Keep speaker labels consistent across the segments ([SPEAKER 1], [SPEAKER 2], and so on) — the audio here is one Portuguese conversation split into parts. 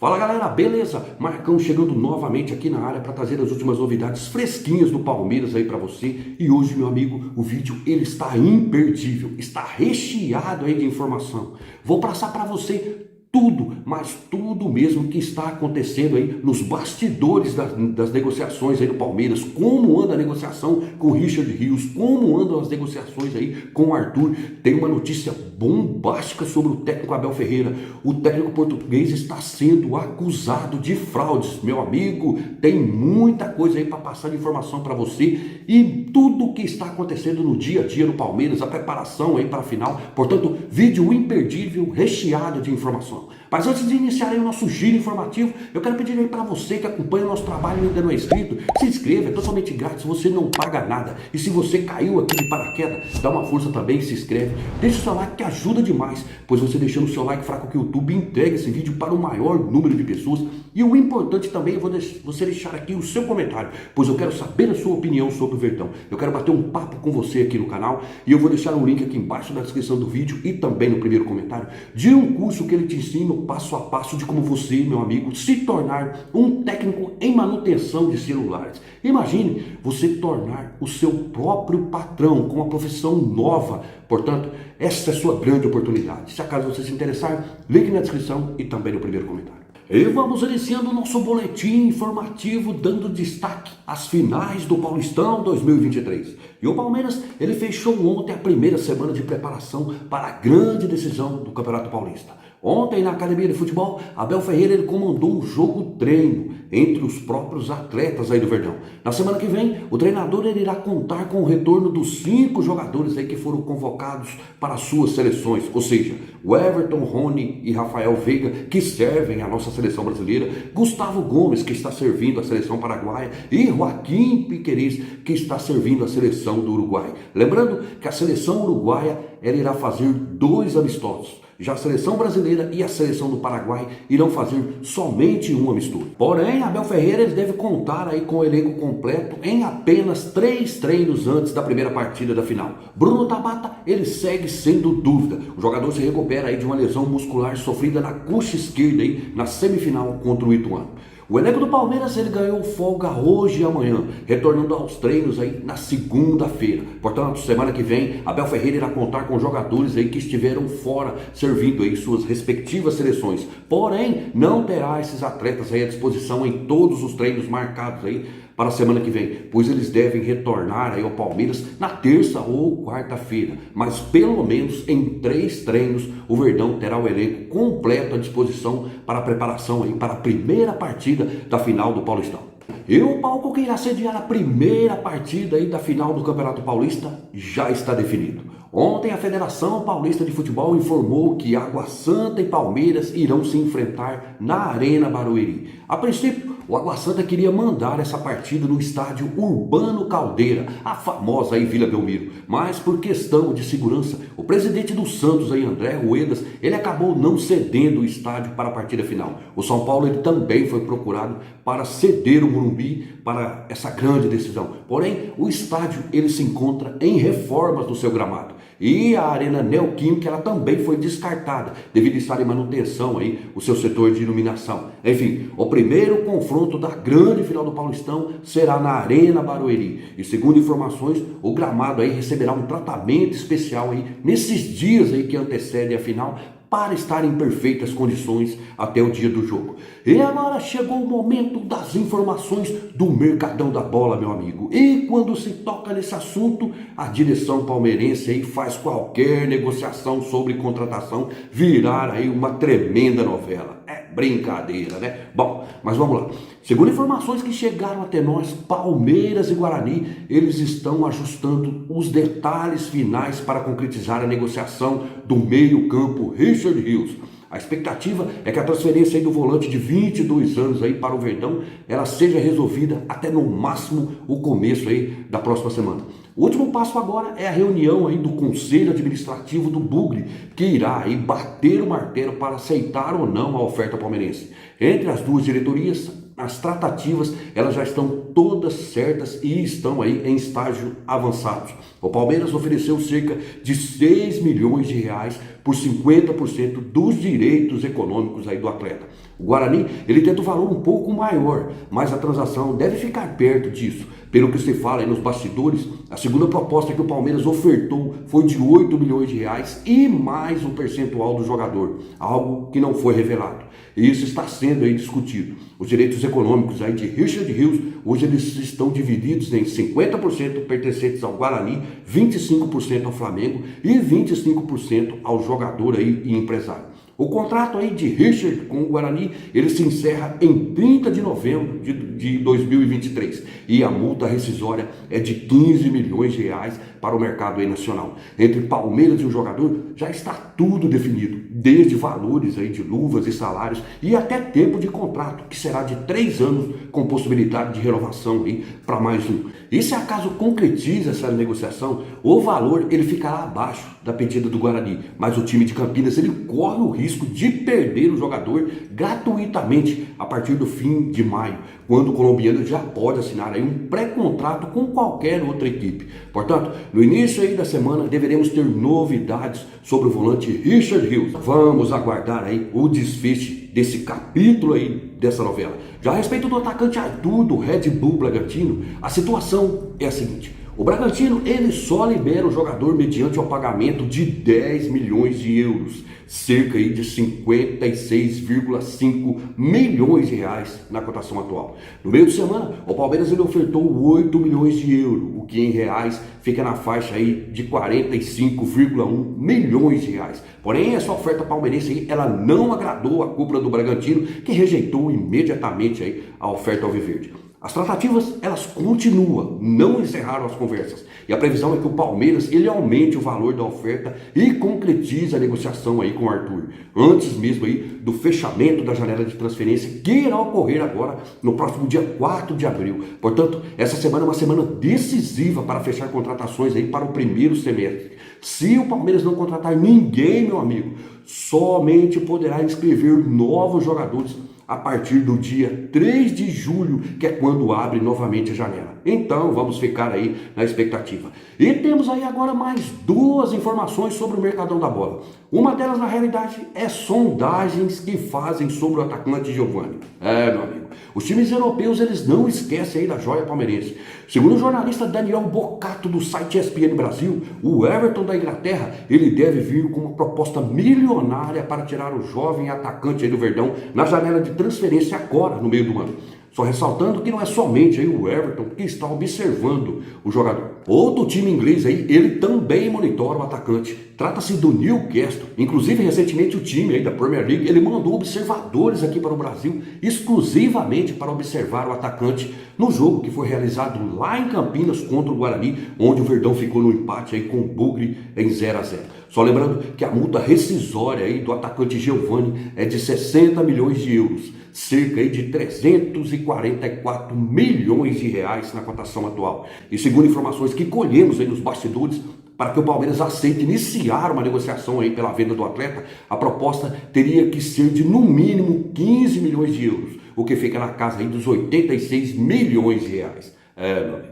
[SPEAKER 1] Fala galera, beleza? Marcão chegando novamente aqui na área para trazer as últimas novidades fresquinhas do Palmeiras aí para você. E hoje, meu amigo, o vídeo ele está imperdível, está recheado aí de informação. Vou passar para você tudo, mas tudo mesmo que está acontecendo aí nos bastidores das negociações aí do Palmeiras, como anda a negociação com o Richard Rios, como andam as negociações aí com o Arthur. Tem uma notícia bombástica sobre o técnico Abel Ferreira. O técnico português está sendo acusado de fraudes, meu amigo. Tem muita coisa aí para passar de informação para você e tudo o que está acontecendo no dia a dia do Palmeiras, a preparação aí para a final. Portanto, vídeo imperdível, recheado de informação. Mas antes de iniciar aí o nosso giro informativo, eu quero pedir aí para você que acompanha o nosso trabalho e ainda não é inscrito, se inscreva, é totalmente grátis, você não paga nada. E se você caiu aqui de paraquedas, dá uma força também e se inscreve. Deixa o seu like que ajuda demais, pois você deixando o seu like fraco que o YouTube entrega esse vídeo para o maior número de pessoas. E o importante também é você deixar aqui o seu comentário, pois eu quero saber a sua opinião sobre o Verdão. Eu quero bater um papo com você aqui no canal e eu vou deixar um link aqui embaixo na descrição do vídeo e também no primeiro comentário de um curso que ele te ensina passo a passo de como você, meu amigo, se tornar um técnico em manutenção de celulares. Imagine você tornar o seu próprio patrão com uma profissão nova. Portanto, essa é a sua grande oportunidade. Se acaso você se interessar, link na descrição e também no primeiro comentário. E vamos iniciando o nosso boletim informativo dando destaque às finais do Paulistão 2023. E o Palmeiras, ele fechou ontem a primeira semana de preparação para a grande decisão do Campeonato Paulista. Ontem, na Academia de Futebol, Abel Ferreira ele comandou um jogo-treino entre os próprios atletas aí do Verdão. Na semana que vem, o treinador ele irá contar com o retorno dos 5 jogadores aí que foram convocados para as suas seleções. Ou seja, o Everton, Rony e Rafael Veiga, que servem à nossa seleção brasileira, Gustavo Gomes, que está servindo a seleção paraguaia, e Joaquim Piquerez, que está servindo a seleção do Uruguai. Lembrando que a seleção uruguaia ela irá fazer 2 amistosos. Já a seleção brasileira e a seleção do Paraguai irão fazer somente um amistoso. Porém, Abel Ferreira ele deve contar aí com o elenco completo em apenas 3 treinos antes da primeira partida da final. Bruno Tabata, ele segue sendo dúvida. O jogador se recupera aí de uma lesão muscular sofrida na coxa esquerda aí na semifinal contra o Ituano. O elenco do Palmeiras ele ganhou folga hoje e amanhã, retornando aos treinos aí na segunda-feira. Portanto, semana que vem, Abel Ferreira irá contar com jogadores aí que estiveram fora, servindo aí suas respectivas seleções. Porém, não terá esses atletas aí à disposição em todos os treinos marcados aí para a semana que vem, pois eles devem retornar aí ao Palmeiras na terça ou quarta-feira. Mas pelo menos em 3 treinos o Verdão terá o elenco completo à disposição para a preparação aí para a primeira partida da final do Paulistão. E o palco que irá sediar a primeira partida aí da final do Campeonato Paulista já está definido. Ontem a Federação Paulista de Futebol informou que Água Santa e Palmeiras irão se enfrentar na Arena Barueri. A princípio, o Água Santa queria mandar essa partida no estádio Urbano Caldeira, a famosa aí Vila Belmiro. Mas por questão de segurança, o presidente do Santos aí, André Ruedas, ele acabou não cedendo o estádio para a partida final. O São Paulo ele também foi procurado para ceder o Morumbi para essa grande decisão. Porém, o estádio ele se encontra em reformas do seu gramado. E a Arena Neoquímica ela também foi descartada devido a estar em manutenção aí o seu setor de iluminação. Enfim, o primeiro confronto da grande final do Paulistão será na Arena Barueri. E segundo informações, o gramado aí receberá um tratamento especial aí nesses dias aí que antecedem a final, para estar em perfeitas condições até o dia do jogo. E agora chegou o momento das informações do Mercadão da Bola, meu amigo. E quando se toca nesse assunto, a direção palmeirense aí faz qualquer negociação sobre contratação virar aí uma tremenda novela. É brincadeira, né? Bom, mas vamos lá. Segundo informações que chegaram até nós, Palmeiras e Guarani, eles estão ajustando os detalhes finais para concretizar a negociação do meio-campo Richard Rios. A expectativa é que a transferência aí do volante de 22 anos aí para o Verdão, ela seja resolvida até no máximo o começo aí da próxima semana. O último passo agora é a reunião aí do Conselho Administrativo do Bugre, que irá aí bater o martelo para aceitar ou não a oferta palmeirense. Entre as duas diretorias, as tratativas elas já estão todas certas e estão aí em estágio avançados. O Palmeiras ofereceu cerca de 6 milhões de reais por 50% dos direitos econômicos aí do atleta. O Guarani, ele tenta um valor um pouco maior, mas a transação deve ficar perto disso. Pelo que se fala aí nos bastidores, a segunda proposta que o Palmeiras ofertou foi de 8 milhões de reais e mais um percentual do jogador, algo que não foi revelado. E isso está sendo aí discutido. Os direitos econômicos aí de Richard Rios, hoje eles estão divididos em 50% pertencentes ao Guarani, 25% ao Flamengo e 25% ao jogador aí e empresário. O contrato aí de Richard com o Guarani, ele se encerra em 30 de novembro de 2023 e a multa rescisória é de 15 milhões de reais para o mercado aí nacional. Entre Palmeiras e o jogador já está tudo definido, desde valores aí de luvas e salários e até tempo de contrato, que será de 3 anos com possibilidade de renovação aí para mais um. E se acaso concretiza essa negociação, o valor ele ficará abaixo da pedida do Guarani, mas o time de Campinas ele corre o risco de perder o jogador gratuitamente a partir do fim de maio, quando o colombiano já pode assinar aí um pré-contrato com qualquer outra equipe. Portanto, no início aí da semana deveremos ter novidades sobre o volante Richard Rios. Vamos aguardar aí o desfecho desse capítulo aí dessa novela. Já a respeito do atacante Arthur do Red Bull Bragantino, a situação é a seguinte: o Bragantino ele só libera o jogador mediante o pagamento de 10 milhões de euros, cerca aí de 56,5 milhões de reais na cotação atual. No meio de semana, o Palmeiras ele ofertou 8 milhões de euros, o que em reais fica na faixa aí de 45,1 milhões de reais. Porém, essa oferta palmeirense aí, ela não agradou a cúpula do Bragantino, que rejeitou imediatamente aí a oferta alviverde. As tratativas, elas continuam, não encerraram as conversas. E a previsão é que o Palmeiras, ele aumente o valor da oferta e concretize a negociação aí com o Arthur, antes mesmo aí do fechamento da janela de transferência, que irá ocorrer agora no próximo dia 4 de abril. Portanto, essa semana é uma semana decisiva para fechar contratações aí para o primeiro semestre. Se o Palmeiras não contratar ninguém, meu amigo, somente poderá inscrever novos jogadores a partir do dia 3 de julho, que é quando abre novamente a janela. Então, vamos ficar aí na expectativa. E temos aí agora mais 2 informações sobre o Mercadão da Bola. Uma delas, na realidade, é sondagens que fazem sobre o atacante Giovani. Meu amigo, os times europeus, eles não esquecem aí da joia palmeirense. Segundo o jornalista Daniel Bocato, do site ESPN Brasil, o Everton da Inglaterra, ele deve vir com uma proposta milionária para tirar o jovem atacante aí do Verdão na janela de transferência agora, no meio do ano. Só ressaltando que não é somente aí o Everton que está observando o jogador. Outro time inglês aí, ele também monitora o atacante. Trata-se do Newcastle. Inclusive, recentemente o time aí da Premier League, ele mandou observadores aqui para o Brasil, exclusivamente para observar o atacante no jogo que foi realizado lá em Campinas contra o Guarani, onde o Verdão ficou no empate aí com o Bugre em 0-0. Só lembrando que a multa rescisória aí do atacante Giovani é de 60 milhões de euros, cerca aí de 344 milhões de reais na cotação atual. E segundo informações que colhemos aí nos bastidores, para que o Palmeiras aceite iniciar uma negociação aí pela venda do atleta, a proposta teria que ser de no mínimo 15 milhões de euros, o que fica na casa aí dos 86 milhões de reais. Meu amigo,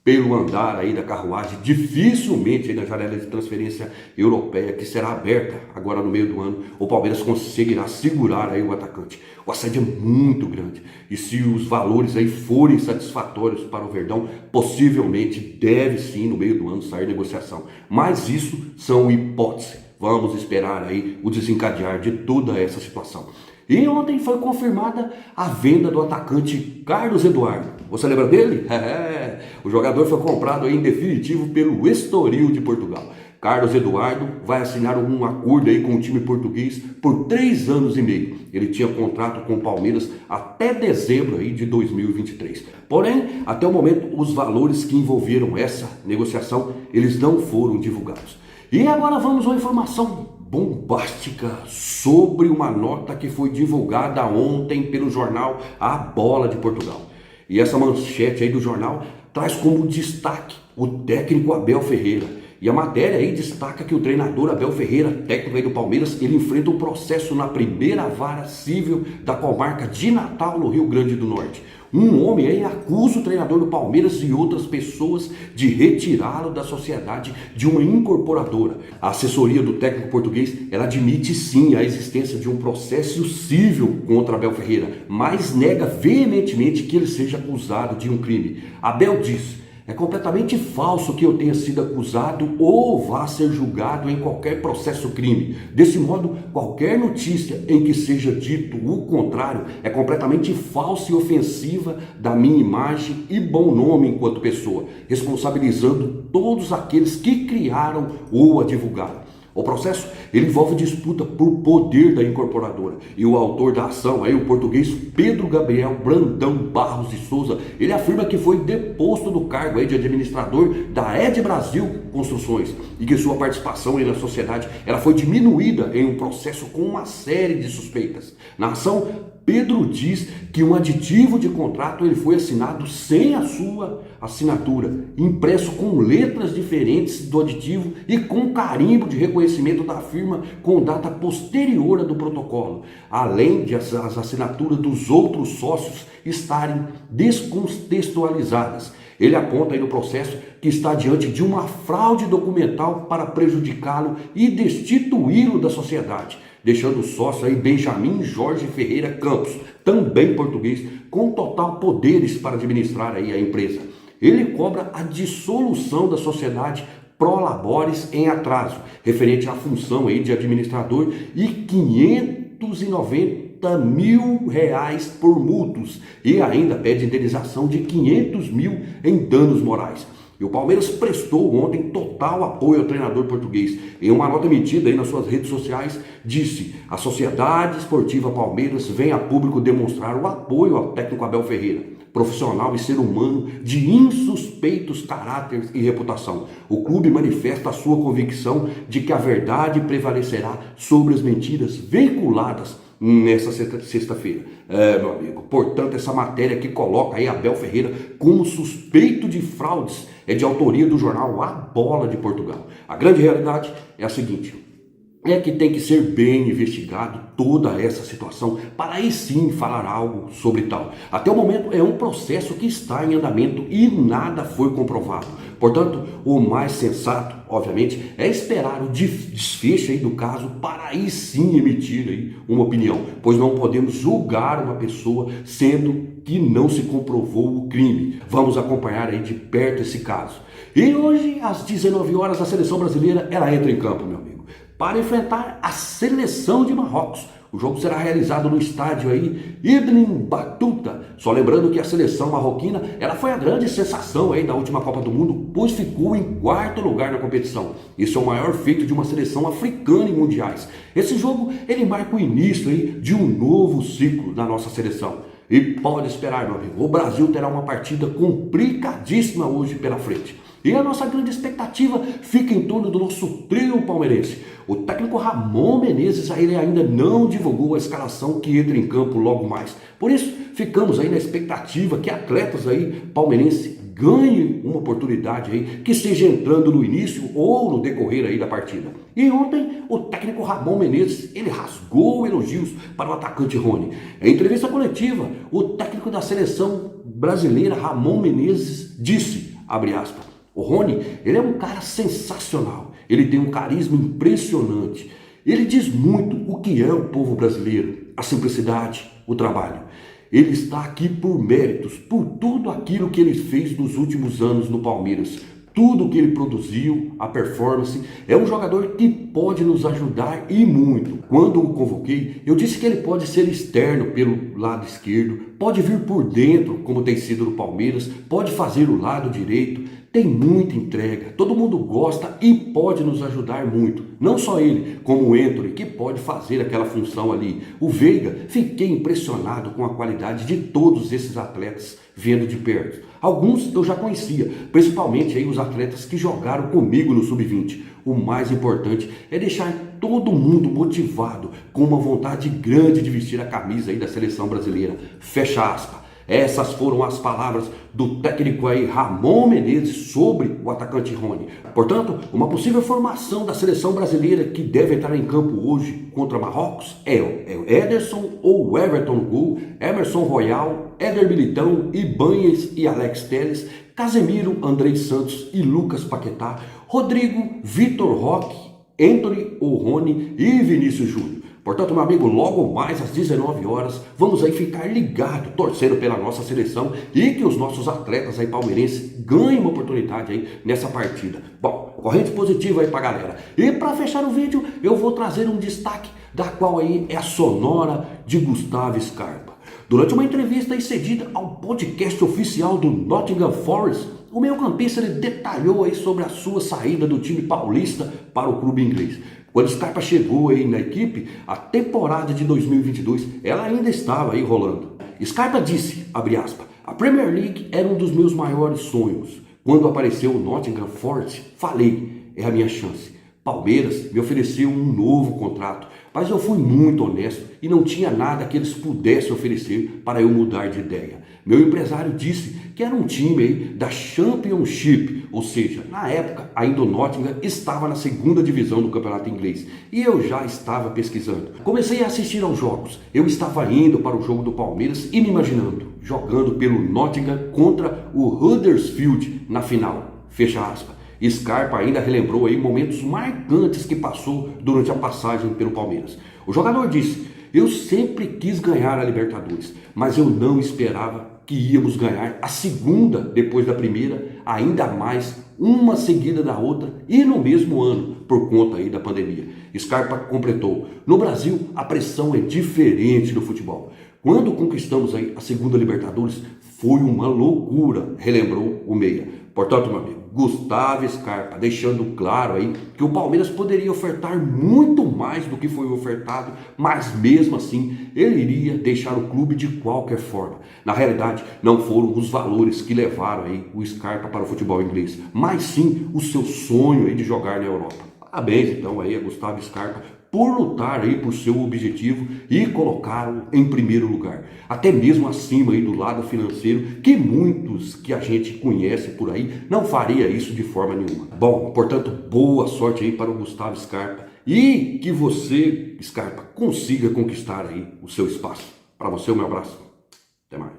[SPEAKER 1] pelo andar aí da carruagem, dificilmente aí na janela de transferência europeia, que será aberta agora no meio do ano, o Palmeiras conseguirá segurar aí o atacante. O assédio é muito grande e se os valores aí forem satisfatórios para o Verdão, possivelmente deve sim no meio do ano sair negociação. Mas isso são hipóteses. Vamos esperar aí o desencadear de toda essa situação. E ontem foi confirmada a venda do atacante Carlos Eduardo. Você lembra dele? O jogador foi comprado aí em definitivo pelo Estoril de Portugal. Carlos Eduardo vai assinar um acordo aí com o time português por 3 anos e meio. Ele tinha contrato com o Palmeiras até dezembro aí de 2023. Porém, até o momento, os valores que envolveram essa negociação, eles não foram divulgados. E agora vamos a uma informação bombástica sobre uma nota que foi divulgada ontem pelo jornal A Bola de Portugal. E essa manchete aí do jornal traz como destaque o técnico Abel Ferreira. E a matéria aí destaca que o treinador Abel Ferreira, técnico aí do Palmeiras, ele enfrenta um processo na primeira vara civil da comarca de Natal, no Rio Grande do Norte. Um homem aí acusa o treinador do Palmeiras e outras pessoas de retirá-lo da sociedade de uma incorporadora. A assessoria do técnico português, ela admite sim a existência de um processo civil contra Abel Ferreira, mas nega veementemente que ele seja acusado de um crime. Abel diz: é completamente falso que eu tenha sido acusado ou vá ser julgado em qualquer processo crime. Desse modo, qualquer notícia em que seja dito o contrário é completamente falsa e ofensiva da minha imagem e bom nome enquanto pessoa, responsabilizando todos aqueles que criaram ou a divulgaram. O processo, ele envolve disputa por poder da incorporadora. E o autor da ação, aí, o português Pedro Gabriel Brandão Barros de Souza, ele afirma que foi deposto do cargo aí de administrador da Ed Brasil Construções e que sua participação aí na sociedade ela foi diminuída em um processo com uma série de suspeitas. Na ação, Pedro diz que um aditivo de contrato ele foi assinado sem a sua assinatura, impresso com letras diferentes do aditivo e com carimbo de reconhecimento da firma com data posterior à do protocolo, além de as assinaturas dos outros sócios estarem descontextualizadas. Ele aponta aí no processo que está diante de uma fraude documental para prejudicá-lo e destituí-lo da sociedade, deixando o sócio aí Benjamin Jorge Ferreira Campos, também português, com total poderes para administrar aí a empresa. Ele cobra a dissolução da sociedade Prolabores em atraso, referente à função aí de administrador e R$590 mil por multas e ainda pede indenização de 500 mil em danos morais. E o Palmeiras prestou ontem total apoio ao treinador português. Em uma nota emitida aí nas suas redes sociais, disse: a Sociedade Esportiva Palmeiras vem a público demonstrar o apoio ao técnico Abel Ferreira, profissional e ser humano de insuspeitos caráteres e reputação. O clube manifesta a sua convicção de que a verdade prevalecerá sobre as mentiras veiculadas nessa sexta-feira. Meu amigo, portanto, essa matéria que coloca aí Abel Ferreira como suspeito de fraudes é de autoria do jornal A Bola de Portugal. A grande realidade é a seguinte: é que tem que ser bem investigado toda essa situação para aí sim falar algo sobre tal. Até o momento é um processo que está em andamento e nada foi comprovado. Portanto, o mais sensato, obviamente, é esperar o desfecho aí do caso para aí sim emitir aí uma opinião, pois não podemos julgar uma pessoa sendo que não se comprovou o crime. Vamos acompanhar aí de perto esse caso. E hoje, às 19 horas, a seleção brasileira ela entra em campo, meu amigo, para enfrentar a seleção de Marrocos. O jogo será realizado no estádio aí Ibn Battuta. Só lembrando que a seleção marroquina ela foi a grande sensação aí da última Copa do Mundo, pois ficou em quarto lugar na competição. Isso é o maior feito de uma seleção africana em mundiais. Esse jogo ele marca o início aí de um novo ciclo na nossa seleção. E pode esperar, meu amigo, o Brasil terá uma partida complicadíssima hoje pela frente. E a nossa grande expectativa fica em torno do nosso trio palmeirense. O técnico Ramon Menezes ele ainda não divulgou a escalação que entra em campo logo mais. Por isso, ficamos aí na expectativa que atletas aí palmeirenses ganhem uma oportunidade aí, que seja entrando no início ou no decorrer aí da partida. E ontem, o técnico Ramon Menezes, ele rasgou elogios para o atacante Rony. Em entrevista coletiva, o técnico da seleção brasileira, Ramon Menezes, disse, abre aspas, o Rony, ele é um cara sensacional, ele tem um carisma impressionante, ele diz muito o que é o povo brasileiro, a simplicidade, o trabalho. Ele está aqui por méritos, por tudo aquilo que ele fez nos últimos anos no Palmeiras. Tudo que ele produziu, a performance, é um jogador que pode nos ajudar e muito. Quando o convoquei, eu disse que ele pode ser externo pelo lado esquerdo, pode vir por dentro, como tem sido no Palmeiras, pode fazer o lado direito, tem muita entrega, todo mundo gosta e pode nos ajudar muito. Não só ele, como o Antony, que pode fazer aquela função ali. O Veiga, fiquei impressionado com a qualidade de todos esses atletas vendo de perto. Alguns eu já conhecia, principalmente aí os atletas que jogaram comigo no Sub-20. O mais importante é deixar todo mundo motivado, com uma vontade grande de vestir a camisa aí da seleção brasileira. Fecha aspas. Essas foram as palavras do técnico aí Ramon Menezes sobre o atacante Rony. Portanto, uma possível formação da seleção brasileira que deve entrar em campo hoje contra Marrocos é o Ederson ou Everton no gol, Emerson Royal, Éder Militão, Ibáñez e Alex Telles, Casemiro, Andrei Santos e Lucas Paquetá, Rodrigo, Vitor Roque, Anthony Rony e Vinícius Júnior. Portanto, meu amigo, logo mais às 19 horas, vamos aí ficar ligado, torcendo pela nossa seleção e que os nossos atletas aí palmeirenses ganhem uma oportunidade aí nessa partida. Bom, corrente positiva aí pra galera. E para fechar o vídeo, eu vou trazer um destaque da qual aí é a sonora de Gustavo Scarpa. Durante uma entrevista cedida ao podcast oficial do Nottingham Forest, o meio-campista detalhou aí sobre a sua saída do time paulista para o clube inglês. Quando Scarpa chegou aí na equipe, a temporada de 2022 ela ainda estava aí rolando. Scarpa disse, abre aspas, a Premier League era um dos meus maiores sonhos. Quando apareceu o Nottingham Forest, falei, é a minha chance. Palmeiras me ofereceu um novo contrato, mas eu fui muito honesto e não tinha nada que eles pudessem oferecer para eu mudar de ideia. Meu empresário disse que era um time aí da Championship, ou seja, na época ainda o Nottingham estava na segunda divisão do campeonato inglês e eu já estava pesquisando. Comecei a assistir aos jogos, eu estava indo para o jogo do Palmeiras e me imaginando jogando pelo Nottingham contra o Huddersfield na final, fecha aspas. Scarpa ainda relembrou aí momentos marcantes que passou durante a passagem pelo Palmeiras. O jogador disse, eu sempre quis ganhar a Libertadores, mas eu não esperava que íamos ganhar a segunda depois da primeira, ainda mais uma seguida da outra e no mesmo ano, por conta aí da pandemia. Scarpa completou, no Brasil a pressão é diferente do futebol. Quando conquistamos aí a segunda Libertadores, foi uma loucura, relembrou o meia. Portanto, meu amigo, Gustavo Scarpa deixando claro aí que o Palmeiras poderia ofertar muito mais do que foi ofertado, mas mesmo assim ele iria deixar o clube de qualquer forma. Na realidade, não foram os valores que levaram aí o Scarpa para o futebol inglês, mas sim o seu sonho aí de jogar na Europa. Parabéns então aí a Gustavo Scarpa por lutar aí por seu objetivo e colocá-lo em primeiro lugar. Até mesmo acima aí do lado financeiro, que muitos que a gente conhece por aí não faria isso de forma nenhuma. Bom, portanto, boa sorte aí para o Gustavo Scarpa e que você, Scarpa, consiga conquistar aí o seu espaço. Para você, o meu abraço. Até mais.